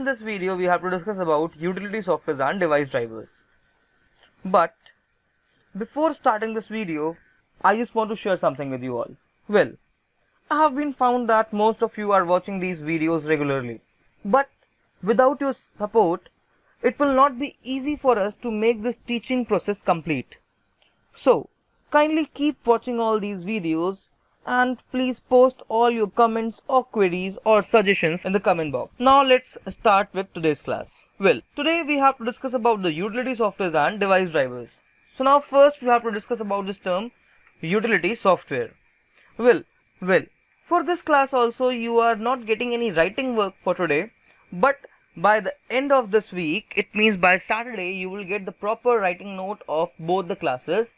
In this video, we have to discuss about utility softwares and device drivers. But before starting this video, I just want to share something with you all. Well, I have been found that most of you are watching these videos regularly. But without your support, it will not be easy for us to make this teaching process complete. So, kindly keep watching all these videos and please post all your comments or queries or suggestions in the comment box. Now let's start with today's class. Well, today we have to discuss about the utility software and device drivers. So now first we have to discuss about this term utility software. Well, for this class also you are not getting any writing work for today, but by the end of this week, it means by Saturday, you will get the proper writing note of both the classes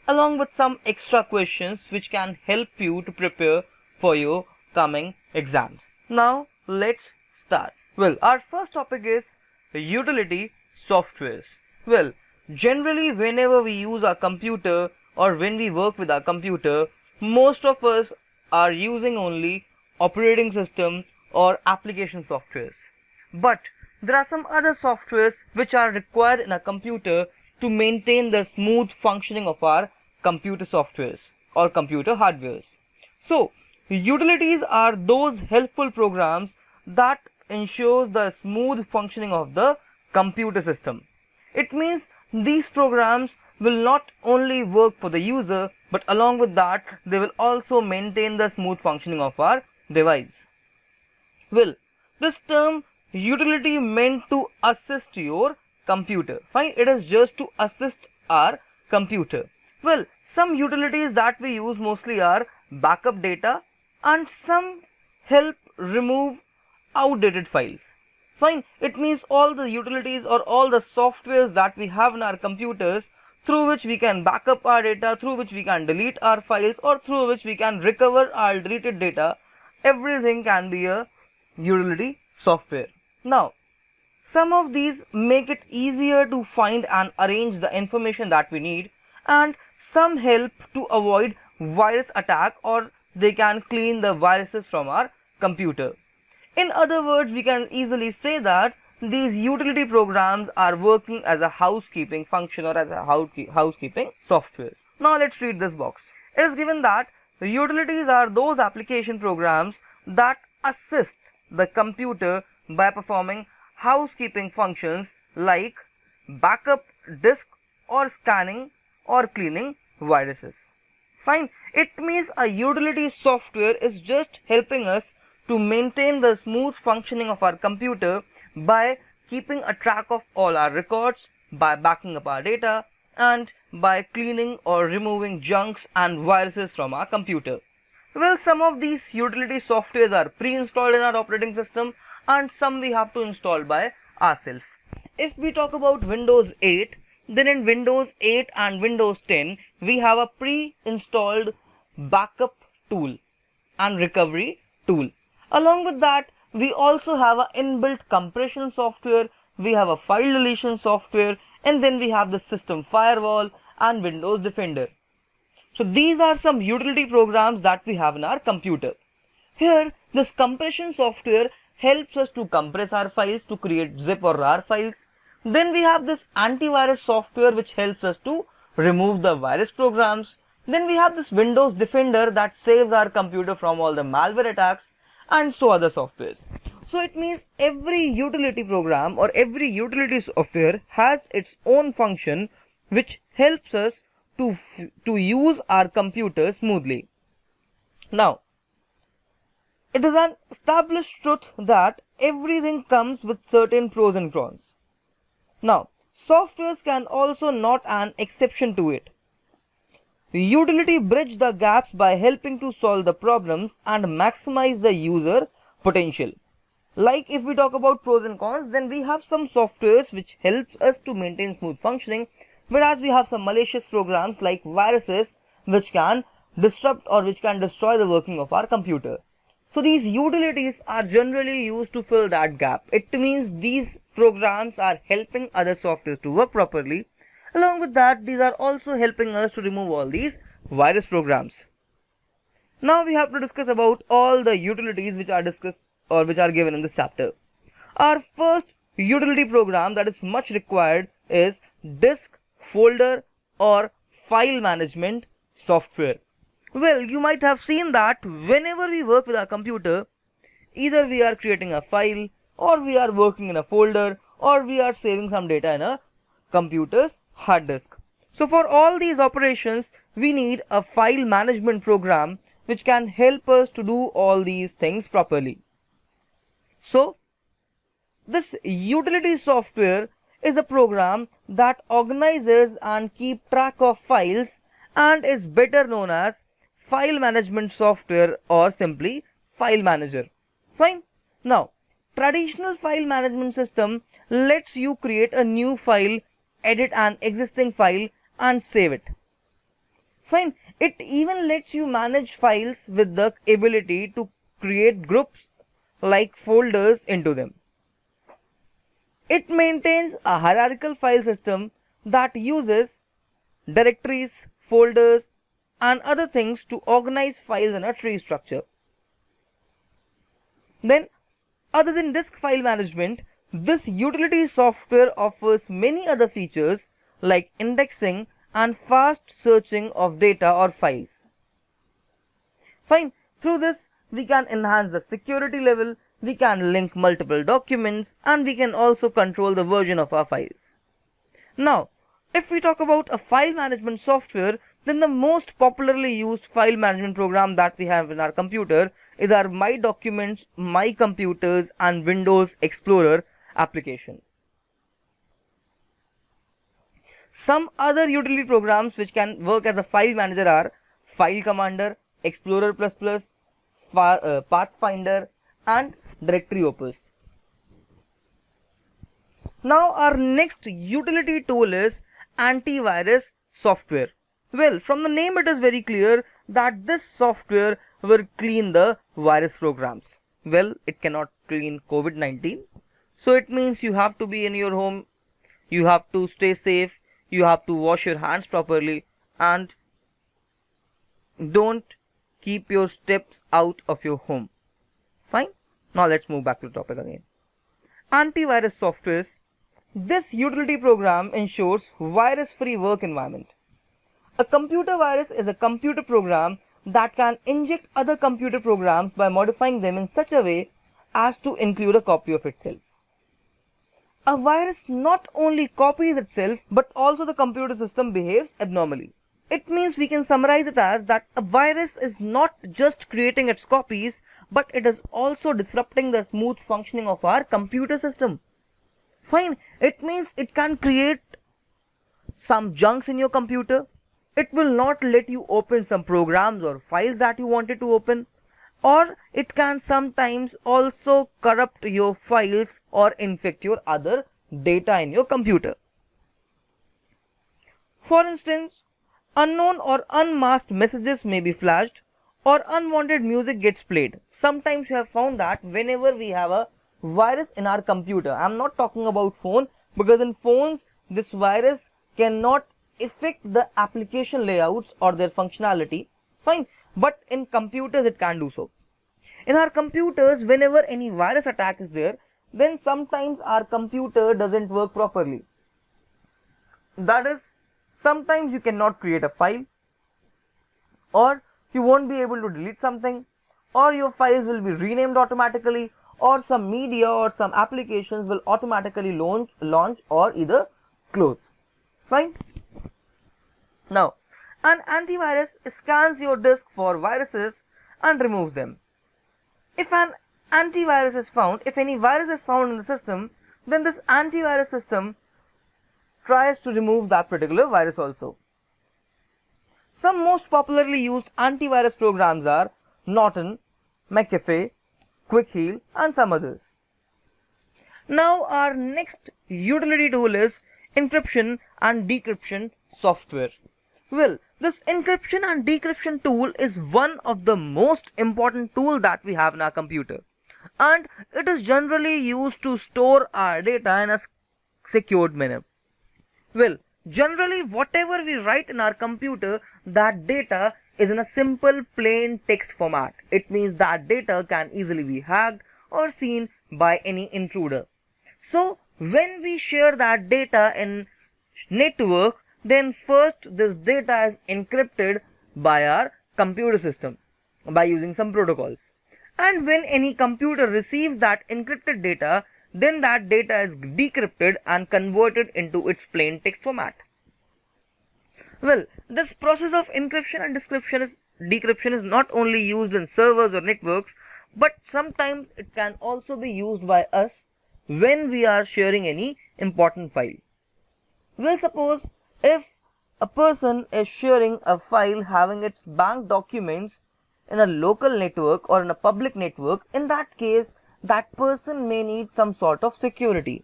along with some extra questions which can help you to prepare for your coming exams. Now let's start. Well, our first topic is utility softwares. Well, generally whenever we use our computer or when we work with our computer, most of us are using only operating system or application softwares. But there are some other softwares which are required in a computer to maintain the smooth functioning of our computer softwares or computer hardwares. So, utilities are those helpful programs that ensures the smooth functioning of the computer system. It means these programs will not only work for the user, but along with that, they will also maintain the smooth functioning of our device. Well, this term utility meant to assist your computer. Fine, it is just to assist our computer. Well, some utilities that we use mostly are backup data and some help remove outdated files. Fine, it means all the utilities or all the softwares that we have in our computers through which we can back up our data, through which we can delete our files, or through which we can recover our deleted data, everything can be a utility software. Now, some of these make it easier to find and arrange the information that we need, and some help to avoid virus attack, or they can clean the viruses from our computer. In other words, we can easily say that these utility programs are working as a housekeeping function or as a housekeeping software. Now let's read this box. It is given that the utilities are those application programs that assist the computer by performing housekeeping functions like backup disk or scanning or cleaning viruses. Fine, it means a utility software is just helping us to maintain the smooth functioning of our computer by keeping a track of all our records, by backing up our data, and by cleaning or removing junks and viruses from our computer. Well, some of these utility softwares are pre-installed in our operating system and some we have to install by ourselves. If we talk about Windows 8, then in Windows 8 and Windows 10, we have a pre-installed backup tool and recovery tool. Along with that, we also have an inbuilt compression software, we have a file deletion software, and then we have the system firewall and Windows Defender. So these are some utility programs that we have in our computer. Here, this compression software helps us to compress our files to create zip or RAR files. Then we have this antivirus software which helps us to remove the virus programs. Then we have this Windows Defender that saves our computer from all the malware attacks, and so other softwares. So it means every utility program or every utility software has its own function which helps us to use our computer smoothly. Now, it is an established truth that everything comes with certain pros and cons. Now, softwares can also not an exception to it. Utility bridge the gaps by helping to solve the problems and maximize the user potential. Like if we talk about pros and cons, then we have some softwares which helps us to maintain smooth functioning, whereas we have some malicious programs like viruses which can disrupt or which can destroy the working of our computer. So these utilities are generally used to fill that gap. It means these programs are helping other softwares to work properly. Along with that, these are also helping us to remove all these virus programs. Now we have to discuss about all the utilities which are discussed or which are given in this chapter. Our first utility program that is much required is disk, folder or file management software. Well, you might have seen that whenever we work with our computer, either we are creating a file or we are working in a folder or we are saving some data in a computer's hard disk. So for all these operations, we need a file management program which can help us to do all these things properly. So this utility software is a program that organizes and keeps track of files and is better known as file management software or simply file manager. Fine. Now, traditional file management system lets you create a new file, edit an existing file and save it. Fine. It even lets you manage files with the ability to create groups like folders into them. It maintains a hierarchical file system that uses directories, folders and other things to organize files in a tree structure. Then, other than disk file management, this utility software offers many other features like indexing and fast searching of data or files. Fine. Through this, we can enhance the security level, we can link multiple documents, and we can also control the version of our files. Now, if we talk about a file management software, then the most popularly used file management program that we have in our computer is our My Documents, My Computers and Windows Explorer application. Some other utility programs which can work as a file manager are File Commander, Explorer++, Pathfinder and Directory Opus. Now our next utility tool is antivirus software. Well, from the name it is very clear that this software will clean the virus programs. Well, it cannot clean COVID-19. So it means you have to be in your home, you have to stay safe, you have to wash your hands properly and don't keep your steps out of your home. Fine. Now let's move back to the topic again. Antivirus softwares. This utility program ensures virus-free work environment. A computer virus is a computer program that can inject other computer programs by modifying them in such a way as to include a copy of itself. A virus not only copies itself but also the computer system behaves abnormally. It means we can summarize it as that a virus is not just creating its copies but it is also disrupting the smooth functioning of our computer system. Fine, it means it can create some junks in your computer. It will not let you open some programs or files that you wanted to open, or it can sometimes also corrupt your files or infect your other data in your computer. For instance, unknown or unmasked messages may be flashed or unwanted music gets played. Sometimes you have found that whenever we have a virus in our computer, I am not talking about phone because in phones this virus cannot affect the application layouts or their functionality. Fine, but in computers it can do so. In our computers, whenever any virus attack is there, then sometimes our computer doesn't work properly. That is, sometimes you cannot create a file, or you won't be able to delete something, or your files will be renamed automatically, or some media or some applications will automatically launch or either close. Fine. Now, an antivirus scans your disk for viruses and removes them. If an antivirus is found, if any virus is found in the system, then this antivirus system tries to remove that particular virus also. Some most popularly used antivirus programs are Norton, McAfee, QuickHeal and some others. Now our next utility tool is encryption and decryption software. Well, this encryption and decryption tool is one of the most important tools that we have in our computer, and it is generally used to store our data in a secured manner. Well, generally whatever we write in our computer, that data is in a simple plain text format. It means that data can easily be hacked or seen by any intruder. So when we share that data in network, then first this data is encrypted by our computer system by using some protocols. And when any computer receives that encrypted data, then that data is decrypted and converted into its plain text format. Well, this process of encryption and decryption is not only used in servers or networks, but sometimes it can also be used by us when we are sharing any important file. Well, suppose if a person is sharing a file having its bank documents in a local network or in a public network, in that case, that person may need some sort of security.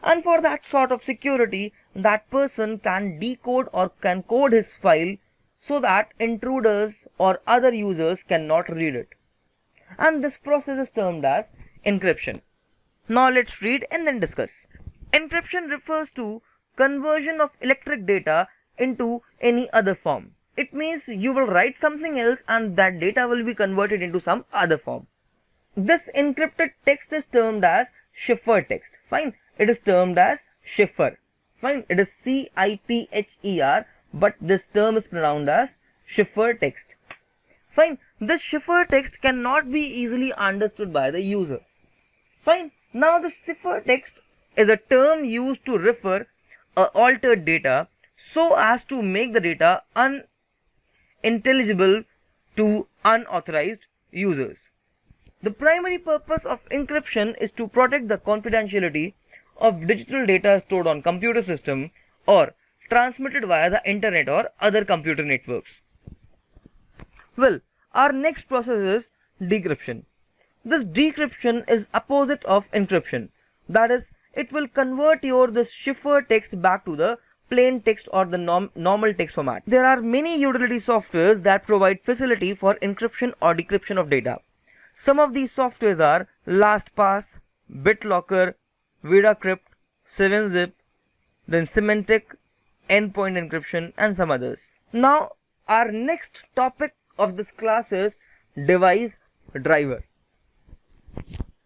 And for that sort of security, that person can decode or can code his file so that intruders or other users cannot read it. And this process is termed as encryption. Now let's read and then discuss. Encryption refers to conversion of electric data into any other form. It means you will write something else and that data will be converted into some other form. This encrypted text is termed as ciphertext. Fine. It is termed as cipher. Fine. It is CIPHER, but this term is pronounced as ciphertext. Fine. This ciphertext cannot be easily understood by the user. Fine. Now the ciphertext is a term used to refer altered data so as to make the data unintelligible to unauthorized users. The primary purpose of encryption is to protect the confidentiality of digital data stored on computer system or transmitted via the internet or other computer networks. Well, our next process is decryption. This decryption is opposite of encryption. That is, it will convert this ciphertext back to the plain text or the normal text format. There are many utility softwares that provide facility for encryption or decryption of data. Some of these softwares are LastPass, BitLocker, VidaCrypt, 7zip, then Symantec, Endpoint Encryption, and some others. Now, our next topic of this class is device driver.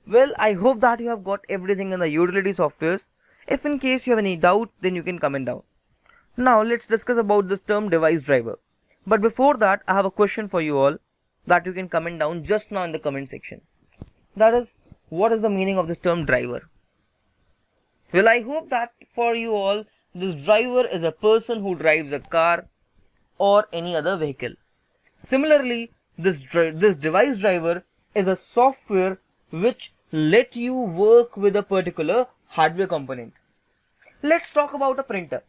Well, I hope that you have got everything in the utility softwares. If in case you have any doubt, then you can comment down. Now, let's discuss about this term device driver. But before that, I have a question for you all that you can comment down just now in the comment section. That is, what is the meaning of this term driver? Well, I hope that for you all, this driver is a person who drives a car or any other vehicle. Similarly, this device driver is a software which let you work with a particular hardware component. Let's talk about a printer.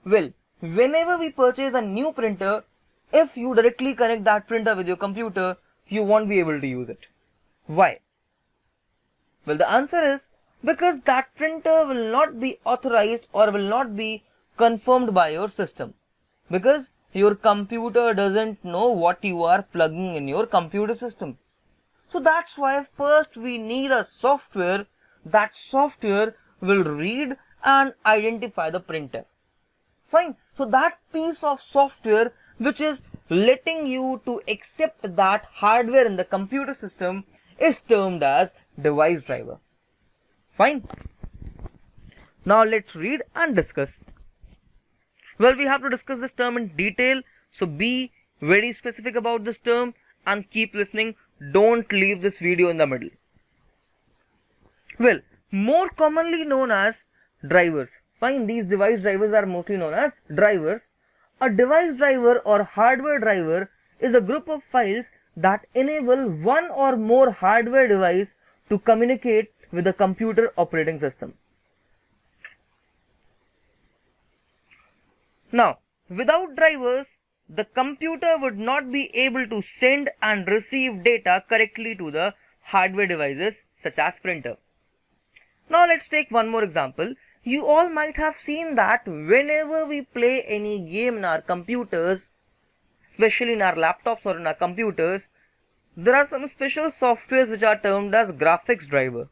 Well, whenever we purchase a new printer, if you directly connect that printer with your computer, you won't be able to use it. Why? Well, the answer is because that printer will not be authorized or will not be confirmed by your system. Because your computer doesn't know what you are plugging in your computer system. So that's why first we need a software. That software will read and identify the printer. Fine. So that piece of software which is letting you to accept that hardware in the computer system is termed as device driver. Fine. Now let's read and discuss. Well, we have to discuss this term in detail. So be very specific about this term and keep listening. Don't leave this video in the middle. Well, more commonly known as drivers. Fine, these device drivers are mostly known as drivers. A device driver or hardware driver is a group of files that enable one or more hardware device to communicate with the computer operating system. Now, without drivers, the computer would not be able to send and receive data correctly to the hardware devices such as printer. Now let's take one more example. You all might have seen that whenever we play any game in our computers, especially in our laptops or in our computers, there are some special softwares which are termed as graphics driver.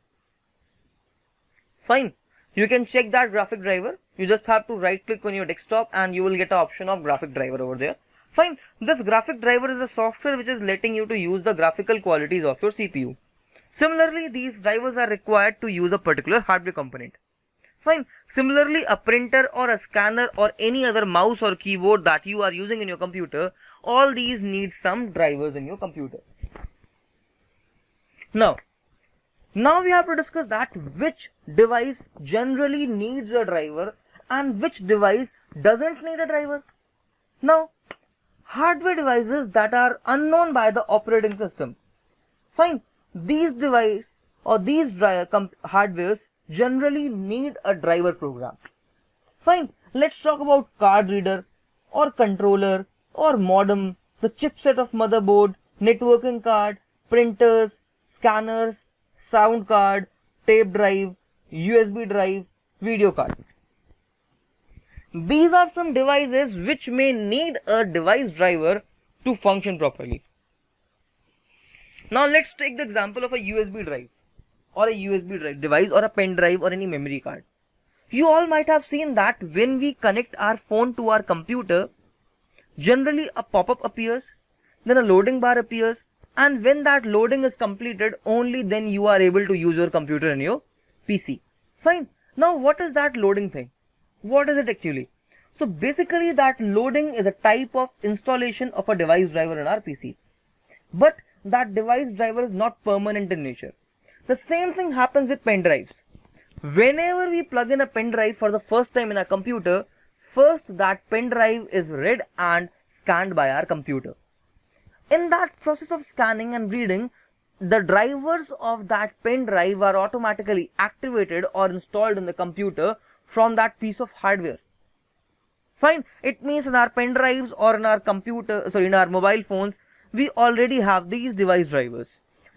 Fine. You can check that graphic driver. You just have to right click on your desktop and you will get an option of graphic driver over there. Fine. This graphic driver is a software which is letting you to use the graphical qualities of your CPU. Similarly, these drivers are required to use a particular hardware component. Fine. Similarly, a printer or a scanner or any other mouse or keyboard that you are using in your computer, all these need some drivers in your computer. Now we have to discuss that which device generally needs a driver and which device doesn't need a driver. Now, hardware devices that are unknown by the operating system. Fine. These devices or these hardwares generally need a driver program. Fine. Let's talk about card reader or controller or modem, the chipset of motherboard, networking card, printers, scanners, sound card, tape drive, USB drive, video card. These are some devices which may need a device driver to function properly. Now let's take the example of a USB drive or a USB drive device or a pen drive or any memory card. You all might have seen that when we connect our phone to our computer, generally a pop-up appears, then a loading bar appears, and when that loading is completed, only then you are able to use your computer in your PC. Fine. Now what is that loading thing? What is it actually? So basically that loading is a type of installation of a device driver in our PC. But that device driver is not permanent in nature. The same thing happens with pen drives. Whenever we plug in a pen drive for the first time in our computer, first that pen drive is read and scanned by our computer. In that process of scanning and reading, the drivers of that pen drive are automatically activated or installed in the computer from that piece of hardware. Fine. It means in our pen drives or in our in our mobile phones, we already have these device drivers.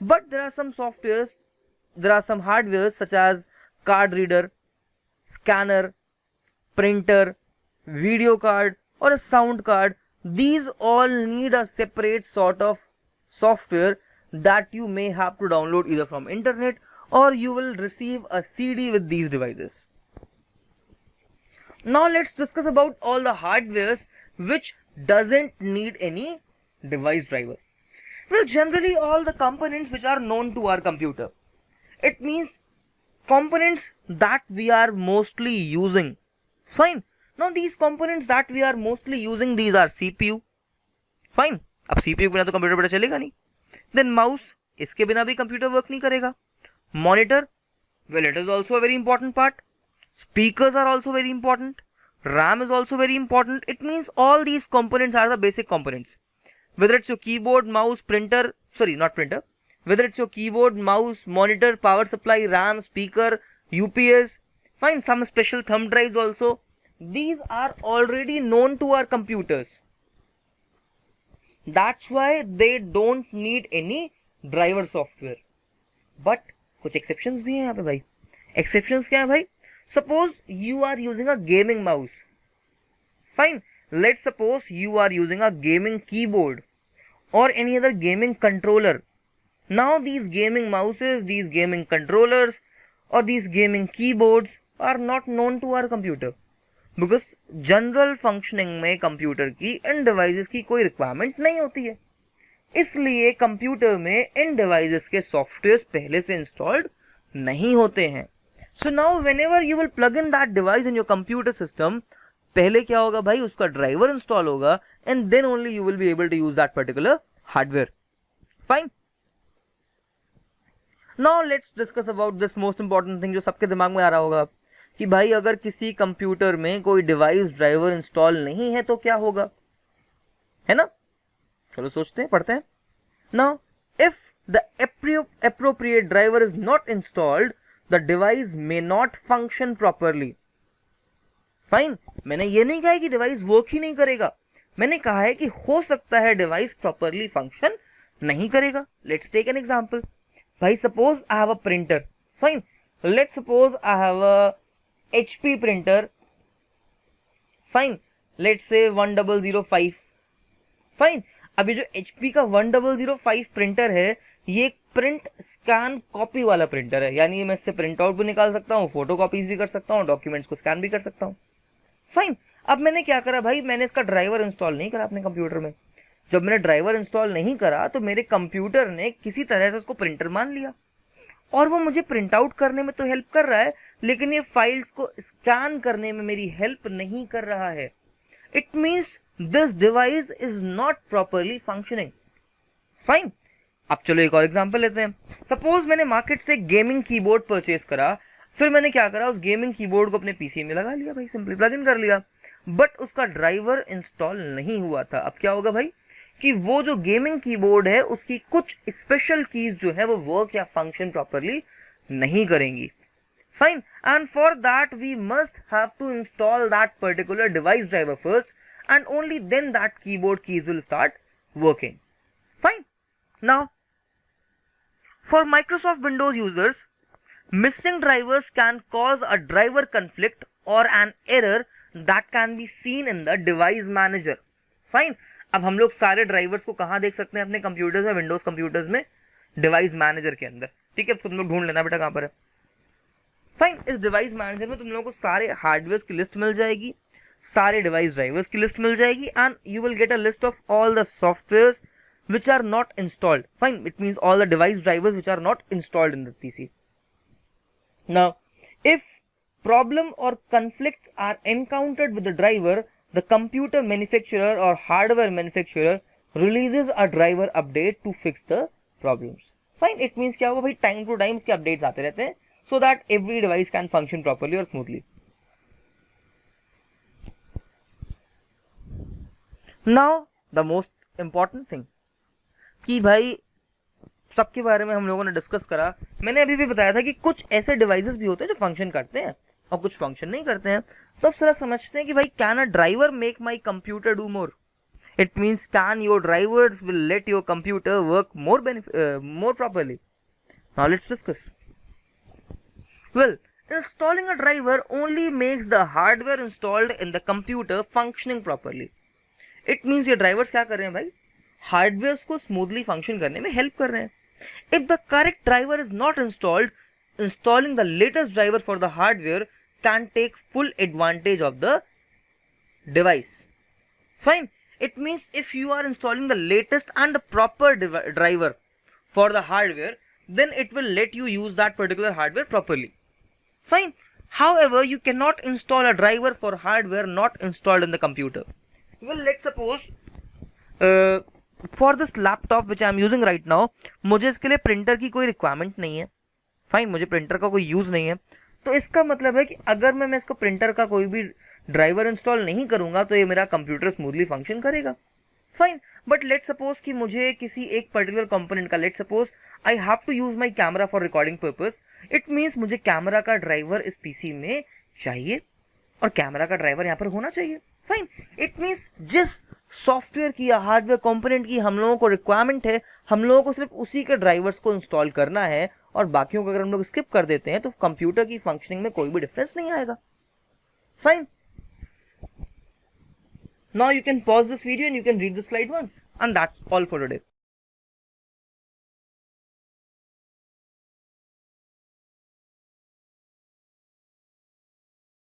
But there are some softwares, there are some hardwares such as card reader, scanner, printer, video card or a sound card. These all need a separate sort of software that you may have to download either from internet or you will receive a CD with these devices. Now let's discuss about all the hardwares which doesn't need any device driver. Well, generally all the components which are known to our computer. It means components that we are mostly using. Fine. Now these components that we are mostly using, these are CPU. Fine. अब CPU के बिना तो computer बड़ा चलेगा नहीं. Then mouse, इसके बिना भी कंप्यूटर वर्क नहीं करेगा. Monitor, well, it is also a very important part. Speakers are also very important. RAM is also very important. It means all these components are the basic components. Whether it's your keyboard, mouse, printer, sorry, not printer. Whether it's your keyboard, mouse, monitor, power supply, RAM, speaker, UPS, fine, some special thumb drives also. These are already known to our computers. That's why they don't need any driver software. But कुछ exceptions भी हैं यहाँ पे भाई. Exceptions क्या है भाई? Suppose you are using a gaming mouse. Fine. Let's suppose you are using a gaming keyboard or any other gaming controller. Now these gaming mouses, these gaming controllers or these gaming keyboards are not known to our computer. Because general functioning में computer की इन devices की कोई requirement नहीं होती है, इसलिए computer में इन devices के सॉफ्टवेयर पहले से इंस्टॉल्ड नहीं होते हैं. So now whenever you will plug in that device in your computer system, पहले क्या होगा भाई, उसका ड्राइवर इंस्टॉल होगा and then only you will be able to use that particular hardware. Fine. Now let's discuss about this most important thing जो सबके दिमाग में आ रहा होगा कि भाई अगर किसी कंप्यूटर में कोई डिवाइस ड्राइवर इंस्टॉल नहीं है तो क्या होगा, है ना. चलो सोचते हैं, पढ़ते हैं. Now if the appropriate driver is not installed, the device may not function properly. Fine. मैंने ये नहीं कहा है कि डिवाइस वर्क ही नहीं करेगा, मैंने कहा है कि हो सकता है डिवाइस प्रॉपरली फंक्शन नहीं करेगा. Let's take an example. भाई suppose I have a printer. Fine. Let's suppose I have a HP printer. Fine. Let's say 1005. Fine. अभी जो HP का 1005 प्रिंटर है ये एक प्रिंट स्कैन कॉपी वाला प्रिंटर है, यानी मैं इससे प्रिंट आउट भी निकाल सकता हूँ, फोटो कॉपीज भी कर सकता हूँ, डॉक्यूमेंट्स को स्कैन भी कर सकता हूँ. फाइन. अब मैंने क्या करा भाई, मैंने इसका ड्राइवर इंस्टॉल नहीं करा अपने कंप्यूटर में. जब मैंने ड्राइवर इंस्टॉल नहीं करा तो मेरे कंप्यूटर ने किसी तरह से उसको प्रिंटर मान लिया. और वो मुझे प्रिंट आउट करने में तो हेल्प कर रहा है, लेकिन ये फाइल्स को स्कैन करने में मेरी हेल्प नहीं कर रहा है. It means this device is not properly functioning. Fine. अब चलो एक और एग्जांपल लेते हैं. सपोज मैंने मार्केट से गेमिंग कीबोर्ड परचेज करा, फिर मैंने क्या करा, उस गेमिंग कीबोर्ड को अपने पीसी में लगा लिया भाई, सिंपली प्लग इन कर लिया, बट उसका ड्राइवर इंस्टॉल नहीं हुआ था. अब क्या होगा भाई कि वो जो गेमिंग कीबोर्ड है उसकी कुछ स्पेशल कीज जो है वो वर्क या फंक्शन प्रॉपरली नहीं करेंगी. Fine. And for that we must have to install that particular device driver first, and only then that keyboard keys will start working. Fine. Now for Microsoft Windows users, missing drivers can cause a driver conflict or an error that can be seen in the device manager. Fine. अब हम लोग सारे drivers को कहाँ देख सकते हैं अपने कंप्यूटर्स में, विंडोज कंप्यूटर्स में, डिवाइस मैनेजर के अंदर. ठीक है, उसको तुम लोग ढूंढ लेना बेटा कहाँ पर है. फाइन. इस डिवाइस मैनेजर में तुम लोगों को सारे हार्डवेयर की लिस्ट मिल जाएगी, सारे डिवाइस ड्राइवर्स की लिस्ट मिल जाएगी, and you will get a list of all the softwares which are not installed. Fine. It means all the device drivers which are not installed in this PC. Now, if problem or conflicts are encountered with the driver, the computer manufacturer or hardware manufacturer releases a driver update to fix the problems. Fine. It means क्या होगा भाई, time to time इसके updates आते रहते हैं so that every device can function properly or smoothly. Now, the most important thing कि भाई सबके बारे में हम लोगों ने डिस्कस करा. मैंने अभी भी बताया था कि कुछ ऐसे डिवाइसेस भी होते हैं जो फंक्शन करते हैं और कुछ फंक्शन नहीं करते हैं. तो अब जरा समझते हैं कि भाई can a driver make my computer do more. It means can your drivers will let your computer work more properly. Now let's discuss. Well, installing a driver only makes the hardware installed in the computer functioning properly. It means ये drivers क्या कर रहे हैं भाई, hardware को smoothly function करने में help कर रहे हैं. If the correct driver is not installed, installing the latest driver for the hardware can take full advantage of the device. Fine. It means if you are installing the latest and the proper driver for the hardware, then it will let you use that particular hardware properly. Fine. However, you cannot install a driver for hardware not installed in the computer. Well, let's suppose for this laptop which I am using right now, मुझे इसके लिए printer की कोई requirement नहीं है. Fine, मुझे printer का कोई यूज़ नहीं है. तो इसका मतलब है कि अगर मैं इसको प्रिंटर का कोई भी ड्राइवर इंस्टॉल नहीं करूंगा तो ये मेरा कंप्यूटर स्मूथली फंक्शन करेगा. फाइन. बट लेट सपोज कि मुझे किसी एक पर्टिकुलर कंपोनेंट का, let suppose I have to use my camera for recording purpose. It means मुझे कैमरा का ड्राइवर इस पीसी में चाहिए और कैमरा का ड्राइवर यहाँ पर होना चाहिए. फाइन. इट मीन्स जिस सॉफ्टवेयर की या हार्डवेयर कंपोनेंट की हम लोगों को रिक्वायरमेंट है, हम लोगों को सिर्फ उसी के ड्राइवर्स को इंस्टॉल करना है और बाकियों को अगर हम लोग स्किप कर देते हैं तो कंप्यूटर की फंक्शनिंग में कोई भी डिफरेंस नहीं आएगा. Fine. Now you can pause this video and you can read the slide once, and that's all for today.